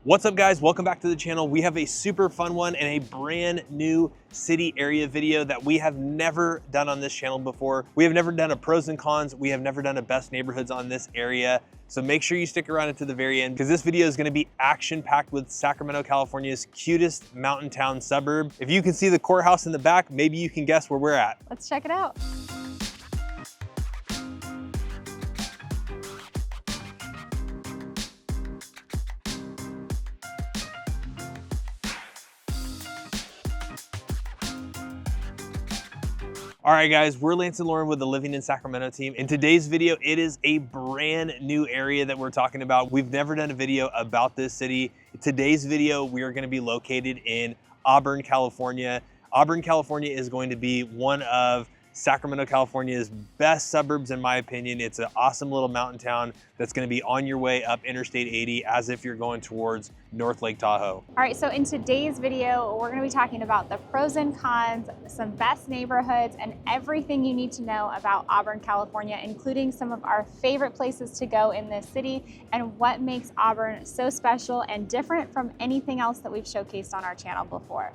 What's up guys, welcome back to the channel. We have a super fun one and a brand new city area video that we have never done on this channel before. We have never done a pros and cons. We have never done a best neighborhoods on this area. So make sure you stick around until the very end because this video is gonna be action-packed with Sacramento, California's cutest mountain town suburb. If you can see the courthouse in the back, maybe you can guess where we're at. Let's check it out. All right guys, we're Lance and Lauren with the Living in Sacramento team. In today's video, it is a brand new area that we're talking about. We've never done a video about this city. In today's video, we are gonna be located in Auburn, California. Auburn, California is going to be one of Sacramento, California's best suburbs, in my opinion. It's an awesome little mountain town that's gonna be on your way up Interstate 80 as if you're going towards North Lake Tahoe. All right, so in today's video, we're gonna be talking about the pros and cons, some best neighborhoods, and everything you need to know about Auburn, California, including some of our favorite places to go in this city and what makes Auburn so special and different from anything else that we've showcased on our channel before.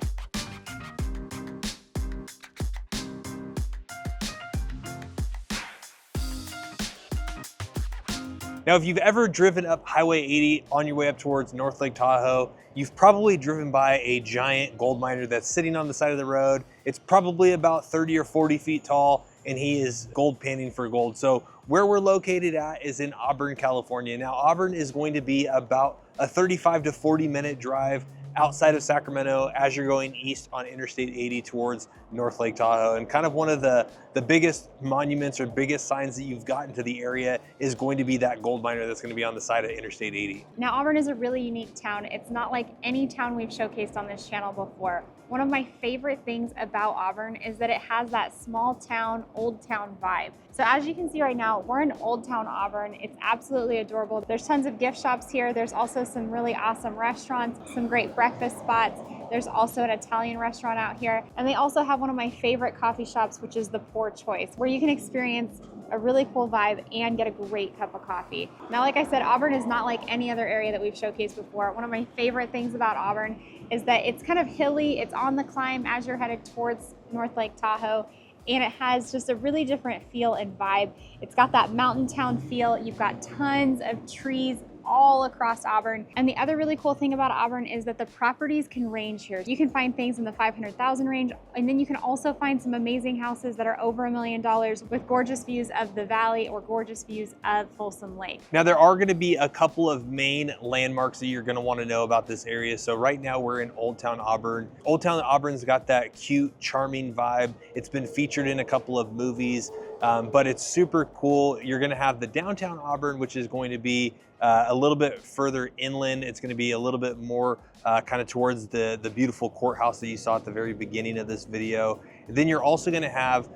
Now, if you've ever driven up Highway 80 on your way up towards North Lake Tahoe, you've probably driven by a giant gold miner that's sitting on the side of the road. It's probably about 30 or 40 feet tall, and he is gold panning for gold. So where we're located at is in Auburn, California. Now, Auburn is going to be about a 35 to 40 minute drive outside of Sacramento as you're going east on Interstate 80 towards North Lake Tahoe. And kind of one of the biggest monuments or biggest signs that you've gotten to the area is going to be that gold miner that's gonna be on the side of Interstate 80. Now, Auburn is a really unique town. It's not like any town we've showcased on this channel before. One of my favorite things about Auburn is that it has that small town, old town vibe. So as you can see right now, we're in Old Town Auburn. It's absolutely adorable. There's tons of gift shops here. There's also some really awesome restaurants, some great breakfast spots. There's also an Italian restaurant out here. And they also have one of my favorite coffee shops, which is the Pour Choice, where you can experience a really cool vibe and get a great cup of coffee. Now, like I said, Auburn is not like any other area that we've showcased before. One of my favorite things about Auburn is that it's kind of hilly. It's on the climb as you're headed towards North Lake Tahoe. And it has just a really different feel and vibe. It's got that mountain town feel. You've got tons of trees all across Auburn. And the other really cool thing about Auburn is that the properties can range here. You can find things in the 500,000 range, and then you can also find some amazing houses that are over $1 million with gorgeous views of the valley or gorgeous views of Folsom Lake. Now, there are gonna be a couple of main landmarks that you're gonna wanna know about this area. So right now we're in Old Town Auburn. Old Town Auburn's got that cute, charming vibe. It's been featured in a couple of movies, but it's super cool. You're gonna have the downtown Auburn, which is going to be a little bit further inland. It's going to be a little bit more kind of towards the beautiful courthouse that you saw at the very beginning of this video. Then you're also going to have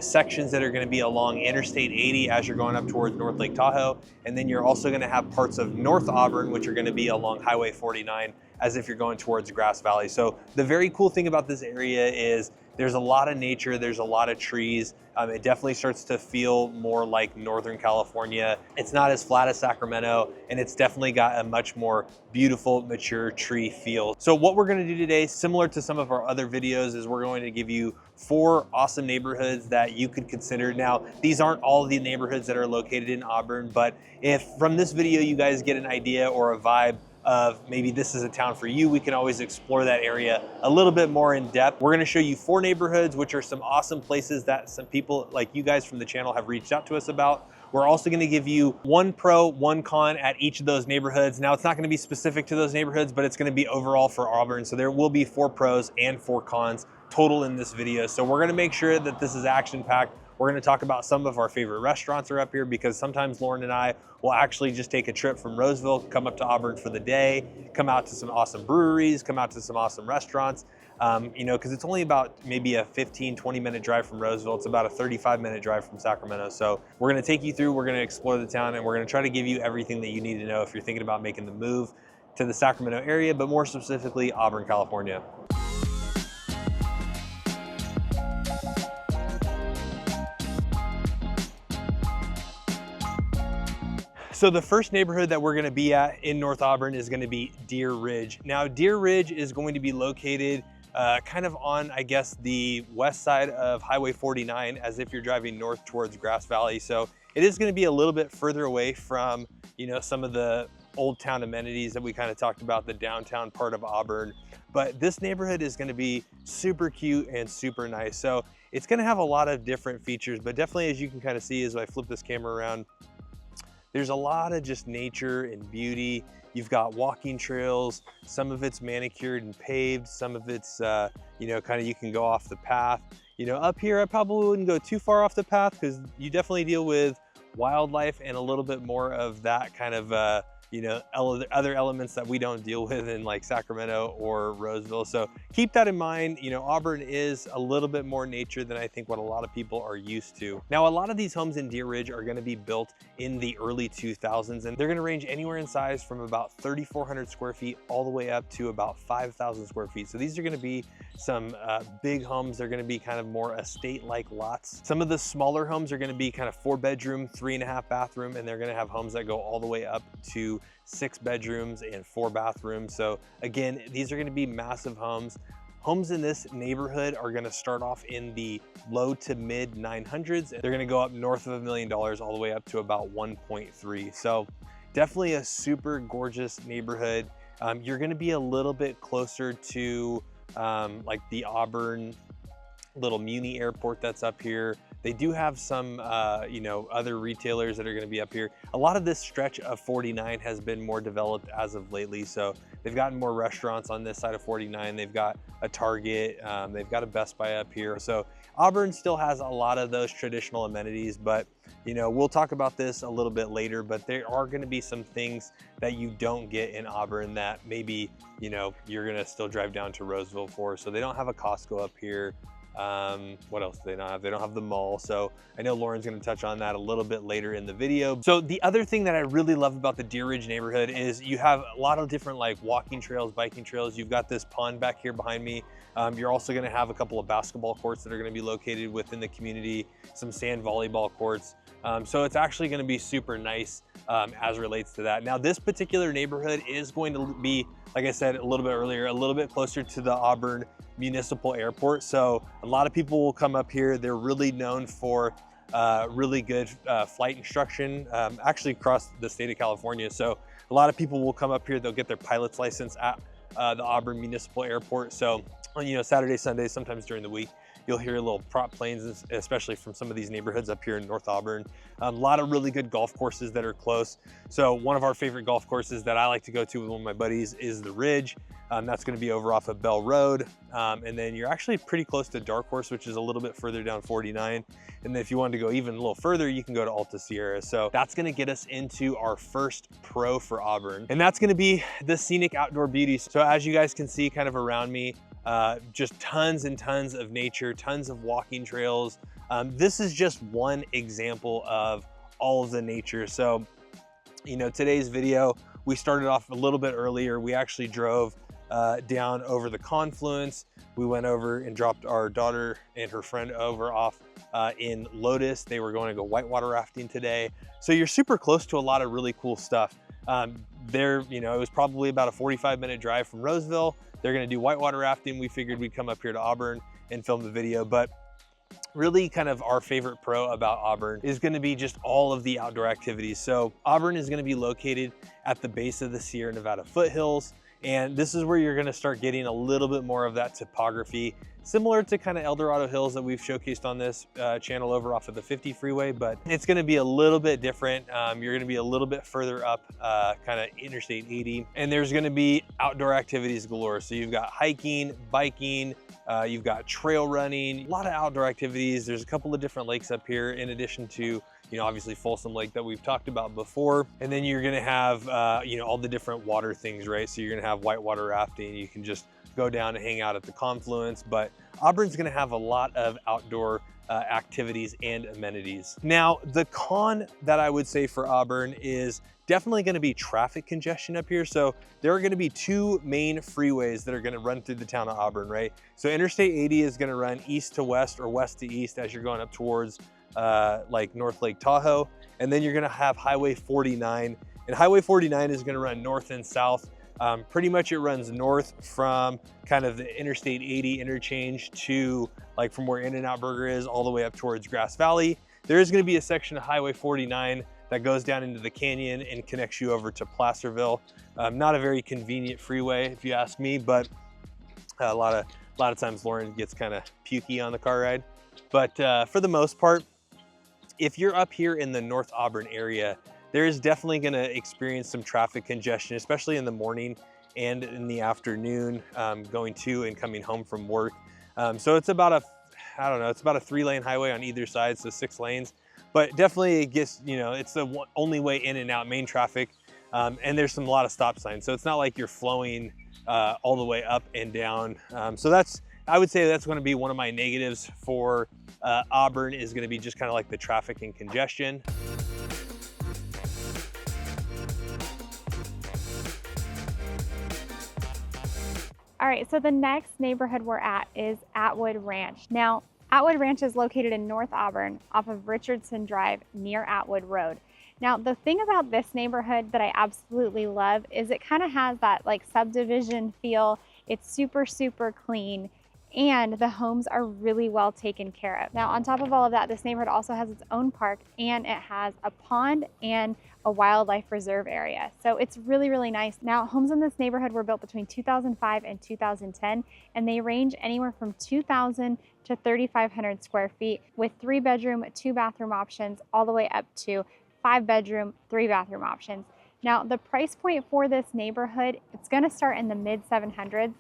sections that are going to be along Interstate 80 as you're going up towards North Lake Tahoe. And then you're also going to have parts of North Auburn, which are going to be along Highway 49 as if you're going towards Grass Valley. So the very cool thing about this area is there's a lot of nature, there's a lot of trees. It definitely starts to feel more like Northern California. It's not as flat as Sacramento, and it's definitely got a much more beautiful, mature tree feel. So what we're gonna do today, similar to some of our other videos, is we're going to give you 4 awesome neighborhoods that you could consider. Now, these aren't all the neighborhoods that are located in Auburn, but if from this video you guys get an idea or a vibe of maybe this is a town for you, we can always explore that area a little bit more in depth. We're gonna show you 4 neighborhoods, which are some awesome places that some people like you guys from the channel have reached out to us about. We're also gonna give you 1 pro, 1 con at each of those neighborhoods. Now, it's not gonna be specific to those neighborhoods, but it's gonna be overall for Auburn. So there will be 4 pros and 4 cons total in this video. So we're gonna make sure that this is action-packed. We're gonna talk about some of our favorite restaurants are up here because sometimes Lauren and I will actually just take a trip from Roseville, come up to Auburn for the day, come out to some awesome breweries, come out to some awesome restaurants, you know, because it's only about maybe a 15, 20-minute drive from Roseville. It's about a 35-minute drive from Sacramento. So we're gonna take you through, we're gonna explore the town, and we're gonna try to give you everything that you need to know if you're thinking about making the move to the Sacramento area, but more specifically, Auburn, California. So the first neighborhood that we're gonna be at in North Auburn is gonna be Deer Ridge. Now, Deer Ridge is going to be located kind of on, I guess, the west side of Highway 49, as if you're driving north towards Grass Valley. So it is gonna be a little bit further away from, you know, some of the old town amenities that we kind of talked about, the downtown part of Auburn. But this neighborhood is gonna be super cute and super nice. So it's gonna have a lot of different features, but definitely, as you can kind of see as I flip this camera around, there's a lot of just nature and beauty. You've got walking trails, some of it's manicured and paved, some of it's, you know, kind of you can go off the path. You know, up here, I probably wouldn't go too far off the path because you definitely deal with wildlife and a little bit more of that kind of, you know, other elements that we don't deal with in like Sacramento or Roseville. So keep that in mind. You know, Auburn is a little bit more nature than I think what a lot of people are used to. Now, a lot of these homes in Deer Ridge are gonna be built in the early 2000s, and they're gonna range anywhere in size from about 3,400 square feet all the way up to about 5,000 square feet. So these are gonna be some big homes. They're gonna be kind of more estate-like lots. Some of the smaller homes are gonna be kind of 4-bedroom, 3.5 bathroom, and they're gonna have homes that go all the way up to 6 bedrooms and 4 bathrooms. So again, these are gonna be massive homes. Homes in this neighborhood are gonna start off in the low to mid 900s. They're gonna go up north of $1 million all the way up to about 1.3. So definitely a super gorgeous neighborhood. You're gonna be a little bit closer to like the Auburn little Muni airport that's up here. They do have some, you know, other retailers that are going to be up here. A lot of this stretch of 49 has been more developed as of lately. So they've gotten more restaurants on this side of 49. They've got a Target, they've got a Best Buy up here. So Auburn still has a lot of those traditional amenities, but you know, we'll talk about this a little bit later, but there are going to be some things that you don't get in Auburn that maybe, you know, you're going to still drive down to Roseville for. So they don't have a Costco up here. What else do they not have? They don't have the mall. So I know Lauren's going to touch on that a little bit later in the video. So the other thing that I really love about the Deer Ridge neighborhood is you have a lot of different like walking trails, biking trails. You've got this pond back here behind me. You're also going to have a couple of basketball courts that are going to be located within the community, some sand volleyball courts. So it's actually going to be super nice as relates to that. Now, this particular neighborhood is going to be, like I said a little bit earlier, a little bit closer to the Auburn Municipal Airport. So a lot of people will come up here. They're really known for really good flight instruction, actually across the state of California. So a lot of people will come up here. They'll get their pilot's license at the Auburn Municipal Airport. So, you know, Saturday, Sunday, sometimes during the week, you'll hear little prop planes, especially from some of these neighborhoods up here in North Auburn. A lot of really good golf courses that are close. So one of our favorite golf courses that I like to go to with one of my buddies is the Ridge. That's going to be over off of Bell Road. And then you're actually pretty close to Dark Horse, which is a little bit further down 49. And then if you wanted to go even a little further, you can go to Alta Sierra. So that's going to get us into our first pro for Auburn. And that's going to be the scenic outdoor beauty. So as you guys can see kind of around me, just tons and tons of nature, tons of walking trails. This is just one example of all of the nature. So, you know, today's video, we started off a little bit earlier. We actually drove down over the confluence. We went over and dropped our daughter and her friend over off in Lotus. They were going to go whitewater rafting today. So you're super close to a lot of really cool stuff. There, you know, it was probably about a 45-minute drive from Roseville. They're going to do whitewater rafting. We figured we'd come up here to Auburn and film the video, but really kind of our favorite pro about Auburn is going to be just all of the outdoor activities. So Auburn is going to be located at the base of the Sierra Nevada foothills. And this is where you're going to start getting a little bit more of that topography, similar to kind of El Dorado Hills that we've showcased on this channel over off of the 50 freeway, but it's going to be a little bit different. You're going to be a little bit further up kind of Interstate 80, and there's going to be outdoor activities galore. So you've got hiking, biking, you've got trail running, a lot of outdoor activities. There's a couple of different lakes up here in addition to, you know, obviously Folsom Lake that we've talked about before. And then you're gonna have, you know, all the different water things, right? So you're gonna have whitewater rafting. You can just go down and hang out at the confluence, but Auburn's gonna have a lot of outdoor activities and amenities. Now, the con that I would say for Auburn is definitely gonna be traffic congestion up here. So there are gonna be two main freeways that are gonna run through the town of Auburn, right? So Interstate 80 is gonna run east to west or west to east as you're going up towards like North Lake Tahoe. And then you're gonna have Highway 49. And Highway 49 is gonna run north and south. Pretty much it runs north from kind of the Interstate 80 interchange to like from where In-N-Out Burger is all the way up towards Grass Valley. There is gonna be a section of Highway 49 that goes down into the canyon and connects you over to Placerville. Not a very convenient freeway if you ask me, but a lot of times Lauren gets kind of pukey on the car ride. But for the most part, if you're up here in the North Auburn area, there is definitely gonna experience some traffic congestion, especially in the morning and in the afternoon, going to and coming home from work. So it's about a, I don't know, it's about a 3-lane highway on either side, so 6 lanes. But definitely it gets, you know, it's the only way in and out main traffic. And there's a lot of stop signs. So it's not like you're flowing all the way up and down. So that's, I would say that's gonna be one of my negatives for Auburn, is gonna be just kind of like the traffic and congestion. All right, so the next neighborhood we're at is Atwood Ranch. Now, Atwood Ranch is located in North Auburn off of Richardson Drive near Atwood Road. Now, the thing about this neighborhood that I absolutely love is it kind of has that like subdivision feel. It's super, super clean, and the homes are really well taken care of. Now, on top of all of that, this neighborhood also has its own park, and it has a pond and a wildlife reserve area. So it's really, really nice. Now, homes in this neighborhood were built between 2005 and 2010, and they range anywhere from 2,000 to 3,500 square feet with 3-bedroom, 2-bathroom options, all the way up to 5-bedroom, 3-bathroom options. Now, the price point for this neighborhood, it's gonna start in the mid 700s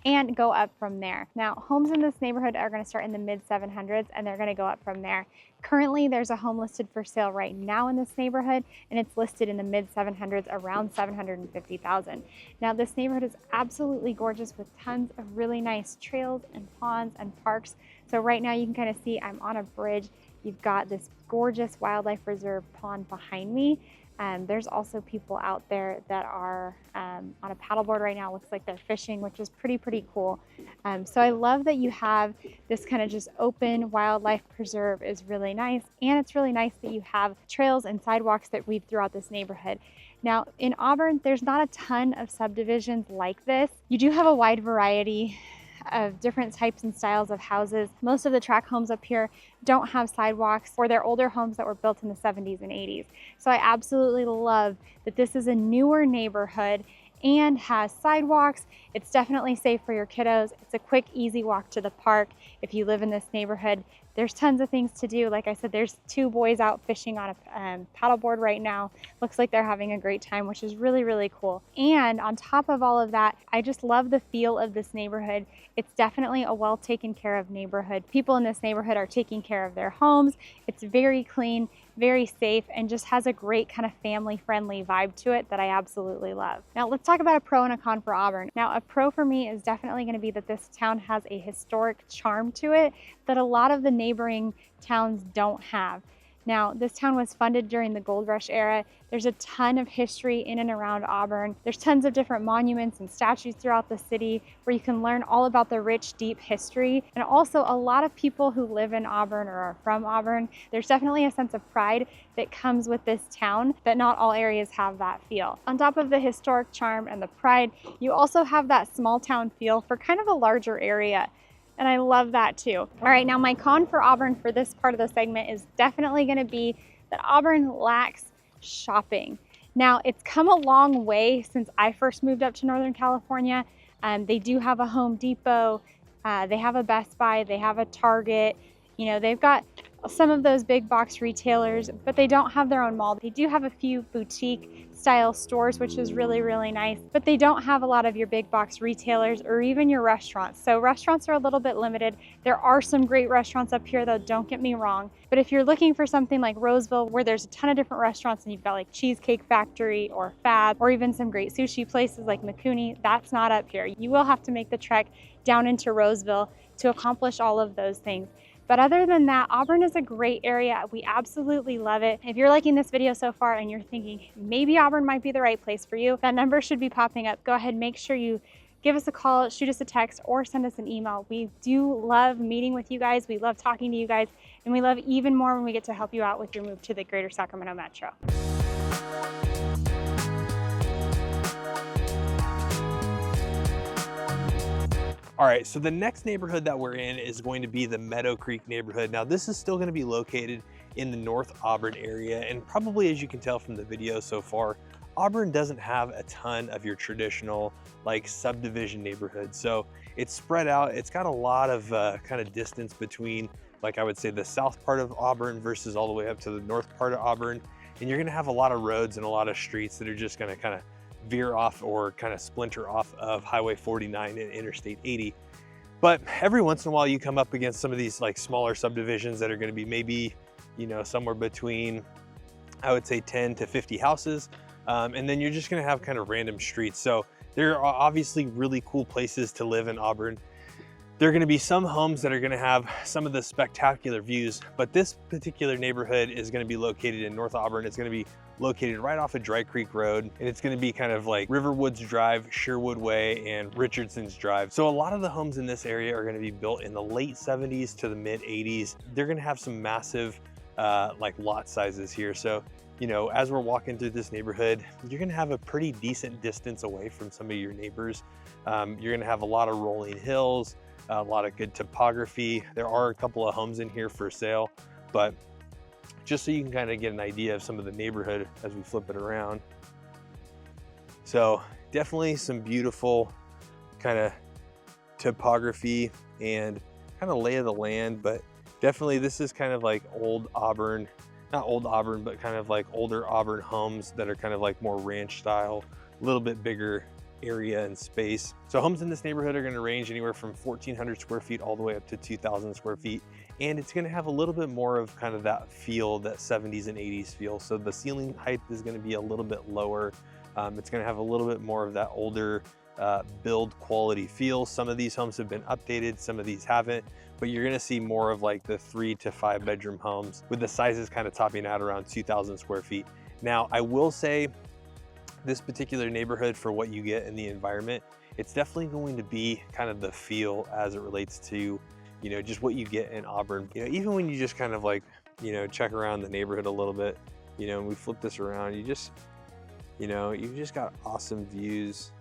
and go up from there. Now, homes in this neighborhood are gonna start in the mid 700s and they're gonna go up from there. Currently, there's a home listed for sale right now in this neighborhood, and it's listed in the mid 700s, around 750,000. Now, this neighborhood is absolutely gorgeous with tons of really nice trails and ponds and parks. So right now you can kind of see I'm on a bridge. You've got this gorgeous wildlife reserve pond behind me. There's also people out there that are on a paddleboard right now. Looks like they're fishing, which is pretty cool. So I love that you have this kind of just open wildlife preserve is really nice. And it's really nice that you have trails and sidewalks that weave throughout this neighborhood. Now in Auburn, there's not a ton of subdivisions like this. You do have a wide variety of different types and styles of houses. Most of the tract homes up here don't have sidewalks, or they're older homes that were built in the 70s and 80s. So I absolutely love that this is a newer neighborhood and has sidewalks. It's definitely safe for your kiddos. It's a quick, easy walk to the park. If you live in this neighborhood, there's tons of things to do. Like I said, there's 2 boys out fishing on a paddleboard right now. Looks like they're having a great time, which is really cool. And on top of all of that, I just love the feel of this neighborhood. It's definitely a well taken care of neighborhood. People in this neighborhood are taking care of their homes. It's very clean, very safe, and just has a great kind of family-friendly vibe to it that I absolutely love. Now let's talk about a pro and a con for Auburn. Now a pro for me is definitely going to be that this town has a historic charm to it that a lot of the neighboring towns don't have. Now, this town was funded during the Gold Rush era. There's a ton of history in and around Auburn. There's tons of different monuments and statues throughout the city where you can learn all about the rich, deep history. And also a lot of people who live in Auburn or are from Auburn, there's definitely a sense of pride that comes with this town that not all areas have that feel. On top of the historic charm and the pride, you also have that small town feel for kind of a larger area. And I love that too. All right, now my con for Auburn for this part of the segment is definitely gonna be that Auburn lacks shopping. Now, it's come a long way since I first moved up to Northern California. They do have a Home Depot, they have a Best Buy, they have a Target. You know, they've got some of those big box retailers, but they don't have their own mall. They do have a few boutique style stores, which is really nice, but they don't have a lot of your big box retailers or even your restaurants. So restaurants are a little bit limited. There are some great restaurants up here though, don't get me wrong. But if you're looking for something like Roseville, where there's a ton of different restaurants and you've got like Cheesecake Factory or Fab, or even some great sushi places like Mikuni, that's not up here. You will have to make the trek down into Roseville to accomplish all of those things. But other than that, Auburn is a great area. We absolutely love it. If you're liking this video so far and you're thinking maybe Auburn might be the right place for you, that number should be popping up. Go ahead, make sure you give us a call, shoot us a text, or send us an email. We do love meeting with you guys. We love talking to you guys, and we love even more when we get to help you out with your move to the greater Sacramento metro. All right, so the next neighborhood that we're in is going to be the Meadow Creek neighborhood. Now, this is still going to be located in the North Auburn area, and probably, as you can tell from the video so far, Auburn doesn't have a ton of your traditional like subdivision neighborhoods. So it's spread out. It's got a lot of kind of distance between, like I would say, the south part of Auburn versus all the way up to the north part of Auburn. And you're going to have a lot of roads and a lot of streets that are just going to kind of veer off or kind of splinter off of Highway 49 and Interstate 80. But every once in a while you come up against some of these like smaller subdivisions that are going to be maybe, you know, somewhere between, I would say 10 to 50 houses. And then you're just going to have kind of random streets. So there are obviously really cool places to live in Auburn. There are going to be some homes that are going to have some of the spectacular views, but this particular neighborhood is going to be located in North Auburn. It's going to be located right off of Dry Creek Road, and it's going to be kind of like Riverwoods Drive, Sherwood Way, and Richardson's Drive. So a lot of the homes in this area are going to be built in the late 70s to the mid 80s. They're going to have some massive like lot sizes here. So, you know, as we're walking through this neighborhood, you're going to have a pretty decent distance away from some of your neighbors. You're going to have a lot of rolling hills, a lot of good topography. There are a couple of homes in here for sale, but just so you can kind of get an idea of some of the neighborhood as we flip it around. So definitely some beautiful kind of topography and kind of lay of the land, but definitely this is kind of like old Auburn, not old Auburn, but kind of like older Auburn homes that are kind of like more ranch style, a little bit bigger area and space. So homes in this neighborhood are going to range anywhere from 1,400 square feet all the way up to 2,000 square feet. And it's going to have a little bit more of kind of that feel, that 70s and 80s feel. So the ceiling height is going to be a little bit lower. It's going to have a little bit more of that older build quality feel. Some of these homes have been updated, some of these haven't, but you're going to see more of like the 3 to 5 bedroom homes with the sizes kind of topping out around 2,000 square feet. Now, I will say this particular neighborhood, for what you get in the environment, it's definitely going to be kind of the feel as it relates to, you know, just what you get in Auburn. You know, even when you just kind of like, you know, check around the neighborhood a little bit, you know, and we flip this around, you just, you know, you've just got awesome views.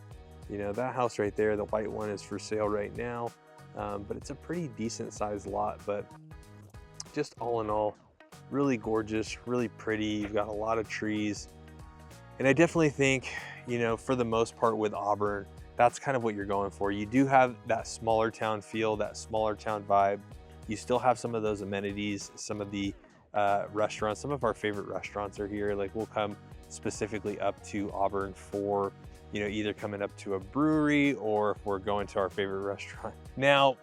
You know, that house right there, the white one, is for sale right now, but it's a pretty decent sized lot. But just all in all, really gorgeous, really pretty. You've got a lot of trees. And I definitely think, you know, for the most part with Auburn, that's kind of what you're going for. You do have that smaller town feel, that smaller town vibe. You still have some of those amenities, some of the restaurants. Some of our favorite restaurants are here. Like, we'll come specifically up to Auburn for, you know, either coming up to a brewery or if we're going to our favorite restaurant. Now,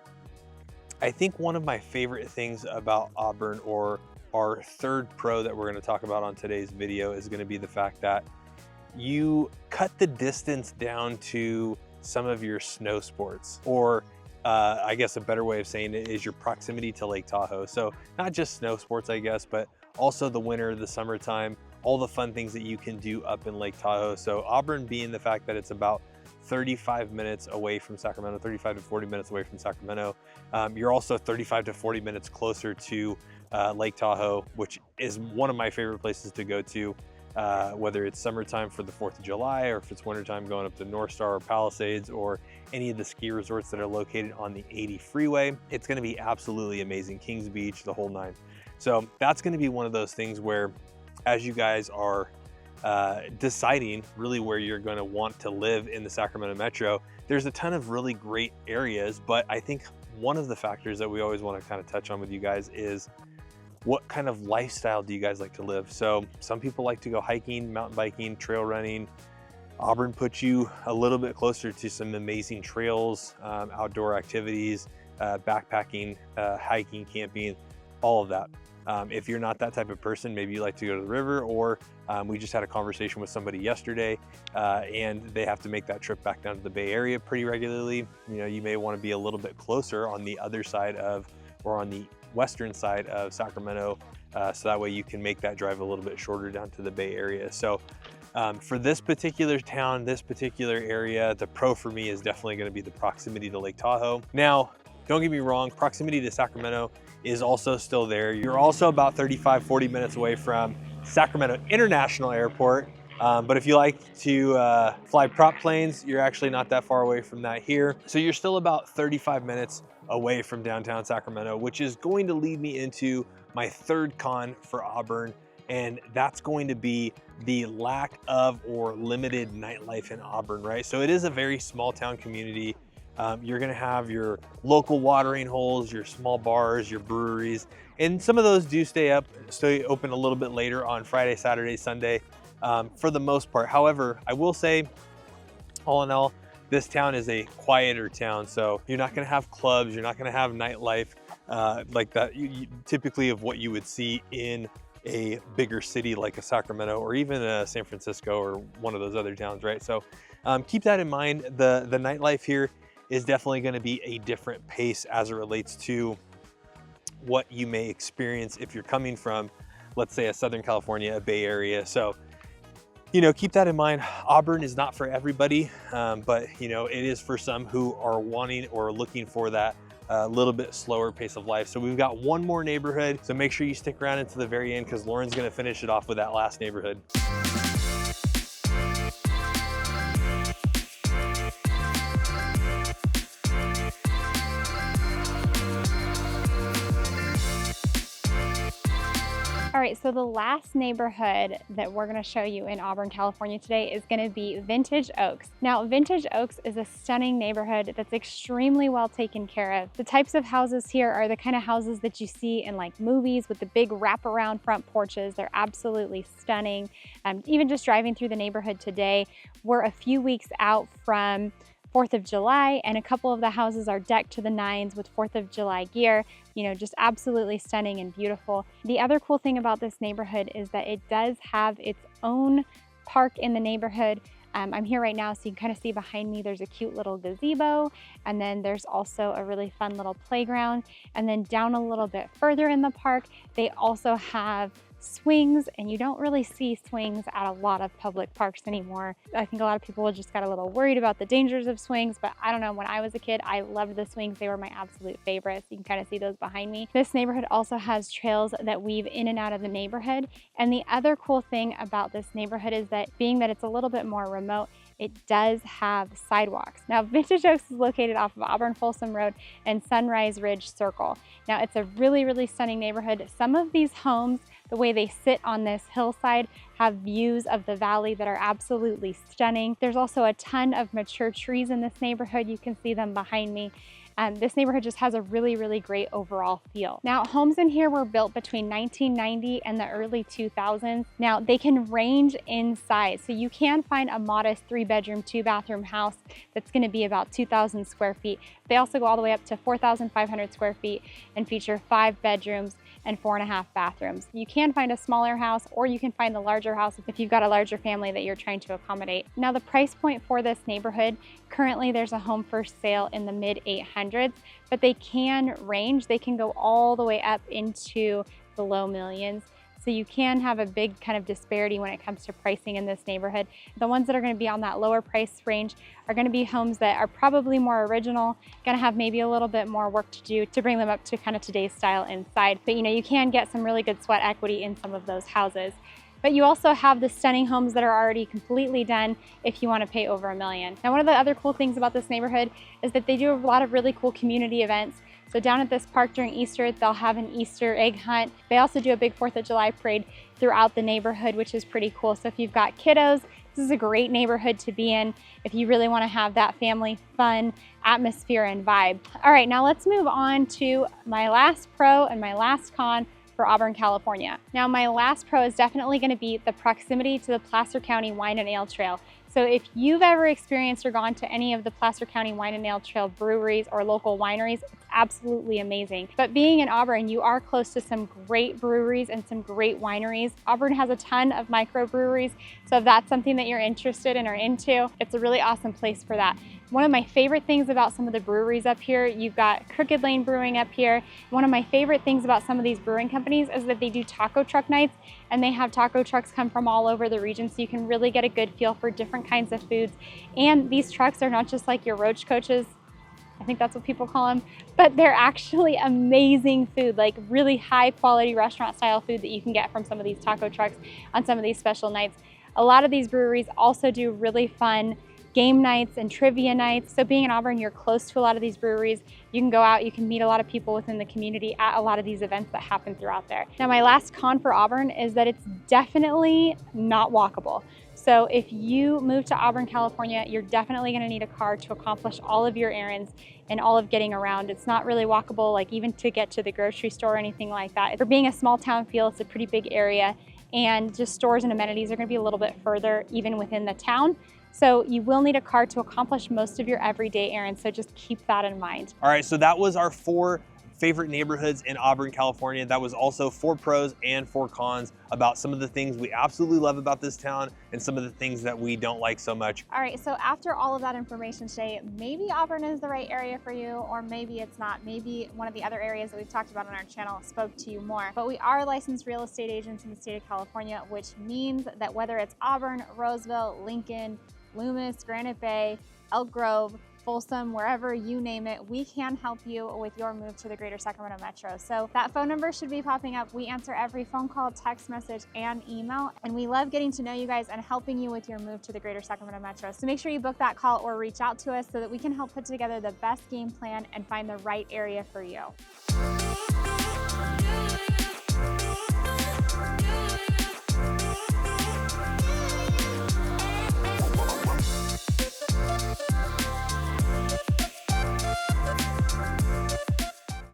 I think one of my favorite things about Auburn, or our third pro that we're going to talk about on today's video, is going to be the fact that you cut the distance down to some of your snow sports, or I guess a better way of saying it is your proximity to Lake Tahoe. So not just snow sports, I guess, but also the winter, the summertime, all the fun things that you can do up in Lake Tahoe. So Auburn, being the fact that it's about 35 minutes away from Sacramento, 35 to 40 minutes away from Sacramento, you're also 35 to 40 minutes closer to Lake Tahoe, which is one of my favorite places to go to. Whether it's summertime for the 4th of July, or if it's wintertime going up to North Star or Palisades, or any of the ski resorts that are located on the 80 freeway. It's going to be absolutely amazing. Kings Beach, the whole nine. So that's going to be one of those things where, as you guys are deciding really where you're going to want to live in the Sacramento metro, there's a ton of really great areas, but I think one of the factors that we always want to kind of touch on with you guys is, what kind of lifestyle do you guys like to live? So some people like to go hiking, mountain biking, trail running. Auburn puts you a little bit closer to some amazing trails, outdoor activities, backpacking, hiking, camping, all of that. If you're not that type of person, maybe you like to go to the river, or we just had a conversation with somebody yesterday and they have to make that trip back down to the Bay Area pretty regularly. You know, you may want to be a little bit closer on the other side of, or on the western side of Sacramento, so that way you can make that drive a little bit shorter down to the Bay Area. So For this particular town, this particular area, the pro for me is definitely going to be the proximity to Lake Tahoe. Now, don't get me wrong, proximity to Sacramento is also still there. You're also about 35, 40 minutes away from Sacramento International Airport. But if you like to fly prop planes, you're actually not that far away from that here. So you're still about 35 minutes away from downtown Sacramento, which is going to lead me into my third con for Auburn. And that's going to be the lack of or limited nightlife in Auburn, right? So it is a very small town community. You're gonna have your local watering holes, your small bars, your breweries, and some of those do stay open a little bit later on Friday, Saturday, Sunday, for the most part. However, I will say, all in all, this town is a quieter town, so you're not gonna have clubs, you're not gonna have nightlife like that, typically of what you would see in a bigger city like a Sacramento or even a San Francisco or one of those other towns, right? So keep that in mind. The nightlife here is definitely going to be a different pace as it relates to what you may experience if you're coming from, let's say, a Southern California, a Bay Area. So, you know, keep that in mind. Auburn is not for everybody, but you know, it is for some who are wanting or looking for that a little bit slower pace of life. So we've got one more neighborhood, so make sure you stick around into the very end because Lauren's going to finish it off with that last neighborhood. All right, so the last neighborhood that we're gonna show you in Auburn, California today is gonna be Vintage Oaks. Now, Vintage Oaks is a stunning neighborhood that's extremely well taken care of. The types of houses here are the kind of houses that you see in like movies with the big wraparound front porches. They're absolutely stunning. Even just driving through the neighborhood today, we're a few weeks out from 4th of July, and a couple of the houses are decked to the nines with 4th of July gear. You know, just absolutely stunning and beautiful. The other cool thing about this neighborhood is that it does have its own park in the neighborhood. I'm here right now, so you can kind of see behind me, there's a cute little gazebo, and then there's also a really fun little playground. And then down a little bit further in the park, they also have swings, and you don't really see swings at a lot of public parks anymore. I think a lot of people just got a little worried about the dangers of swings, but I don't know, when I was a kid, I loved the swings. They were my absolute favorites. You can kind of see those behind me. This neighborhood also has trails that weave in and out of the neighborhood. And the other cool thing about this neighborhood is that being that it's a little bit more remote, it does have sidewalks. Now, Vintage Oaks is located off of Auburn Folsom Road and Sunrise Ridge Circle. Now, it's a really, really stunning neighborhood. Some of these homes, the way they sit on this hillside, have views of the valley that are absolutely stunning. There's also a ton of mature trees in this neighborhood. You can see them behind me. This neighborhood just has a really, really great overall feel. Now, homes in here were built between 1990 and the early 2000s. Now, they can range in size. So you can find a modest 3-bedroom, 2-bathroom house that's gonna be about 2,000 square feet. They also go all the way up to 4,500 square feet and feature 5 bedrooms and 4.5 bathrooms. You can find a smaller house, or you can find the larger house if you've got a larger family that you're trying to accommodate. Now, the price point for this neighborhood, currently there's a home for sale in the mid 800s, but they can range. They can go all the way up into the low millions. So you can have a big kind of disparity when it comes to pricing in this neighborhood. The ones that are going to be on that lower price range are going to be homes that are probably more original, going to have maybe a little bit more work to do to bring them up to kind of today's style inside. But you know, you can get some really good sweat equity in some of those houses. But you also have the stunning homes that are already completely done if you want to pay over $1 million. Now, one of the other cool things about this neighborhood is that they do a lot of really cool community events. So down at this park during Easter, they'll have an Easter egg hunt. They also do a big 4th of July parade throughout the neighborhood, which is pretty cool. So if you've got kiddos, this is a great neighborhood to be in if you really want to have that family fun atmosphere and vibe. All right, now let's move on to my last pro and my last con for Auburn, California. Now, my last pro is definitely going to be the proximity to the Placer County Wine and Ale Trail. So if you've ever experienced or gone to any of the Placer County Wine and Ale Trail breweries or local wineries, it's absolutely amazing. But being in Auburn, you are close to some great breweries and some great wineries. Auburn has a ton of microbreweries, so if that's something that you're interested in or into, it's a really awesome place for that. One of my favorite things about some of the breweries up here, you've got Crooked Lane Brewing up here. One of my favorite things about some of these brewing companies is that they do taco truck nights, and they have taco trucks come from all over the region, so you can really get a good feel for different kinds of foods. And these trucks are not just like your roach coaches, I think that's what people call them, but they're actually amazing food, like really high quality restaurant style food that you can get from some of these taco trucks on some of these special nights. A lot of these breweries also do really fun game nights and trivia nights. So being in Auburn, you're close to a lot of these breweries. You can go out, you can meet a lot of people within the community at a lot of these events that happen throughout there. Now, my last con for Auburn is that it's definitely not walkable. So if you move to Auburn, California, you're definitely gonna need a car to accomplish all of your errands and all of getting around. It's not really walkable, like even to get to the grocery store or anything like that. For being a small town feel, it's a pretty big area, and just stores and amenities are gonna be a little bit further even within the town. So you will need a car to accomplish most of your everyday errands, so just keep that in mind. All right, so that was our 4 favorite neighborhoods in Auburn, California. That was also 4 pros and 4 cons about some of the things we absolutely love about this town and some of the things that we don't like so much. All right, so after all of that information today, maybe Auburn is the right area for you, or maybe it's not. Maybe one of the other areas that we've talked about on our channel spoke to you more. But we are licensed real estate agents in the state of California, which means that whether it's Auburn, Roseville, Lincoln, Loomis, Granite Bay, Elk Grove, Folsom, wherever you name it, we can help you with your move to the greater Sacramento Metro. So that phone number should be popping up. We answer every phone call, text message, and email. And we love getting to know you guys and helping you with your move to the greater Sacramento Metro. So make sure you book that call or reach out to us so that we can help put together the best game plan and find the right area for you.